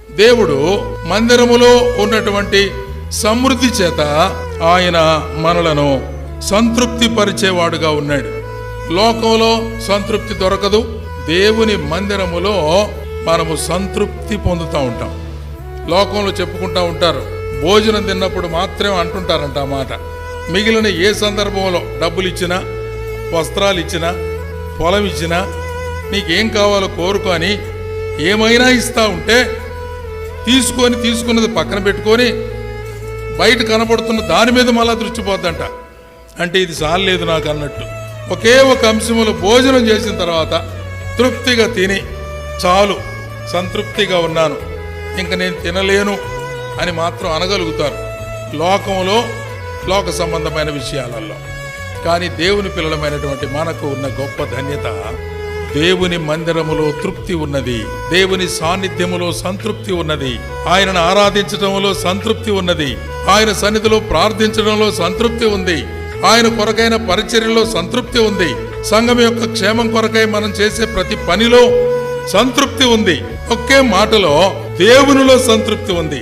దేవుడు మందిరములో ఉన్నటువంటి సమృద్ధి చేత ఆయన మనలను సంతృప్తి పరిచేవాడుగా ఉన్నాడు. లోకంలో సంతృప్తి దొరకదు, దేవుని మందిరములో మనము సంతృప్తి పొందుతూ ఉంటాం. లోకంలో చెప్పుకుంటూ ఉంటారు, భోజనం తిన్నప్పుడు మాత్రమే అంటుంటారంట ఆ మాట. మిగిలిన ఏ సందర్భంలో డబ్బులు ఇచ్చినా, వస్త్రాలు ఇచ్చినా, పొలం ఇచ్చినా, నీకేం కావాలో కోరుకొని ఏమైనా ఇస్తా ఉంటే తీసుకున్నది పక్కన పెట్టుకొని బయట కనబడుతున్న దాని మీద మళ్ళా దృష్టి పోద్దంట. అంటే ఇది చాలేదు నాకు అన్నట్టు. ఒకే ఒక అంశములో భోజనం చేసిన తర్వాత తృప్తిగా తిని చాలు, సంతృప్తిగా ఉన్నాను, ఇంక నేను తినలేను అని మాత్రం అనగలుగుతారు లోకంలో, లోక సంబంధమైన విషయాలలో. కానీ దేవుని పిల్లలమైనటువంటి మనకు ఉన్న గొప్ప ధన్యత, దేవుని మందిరములో తృప్తి ఉన్నది, దేవుని సాన్నిధ్యములో సంతృప్తి ఉన్నది, ఆయనను ఆరాధించడంలో సంతృప్తి ఉన్నది, ఆయన సన్నిధిలో ప్రార్థించడంలో సంతృప్తి ఉంది, ఆయన కొరకైన పరిచర్యలో సంతృప్తి ఉంది, సంఘం యొక్క క్షేమం కొరకై మనం చేసే ప్రతి పనిలో సంతృప్తి ఉంది. ఒకే మాటలో దేవునిలో సంతృప్తి ఉంది.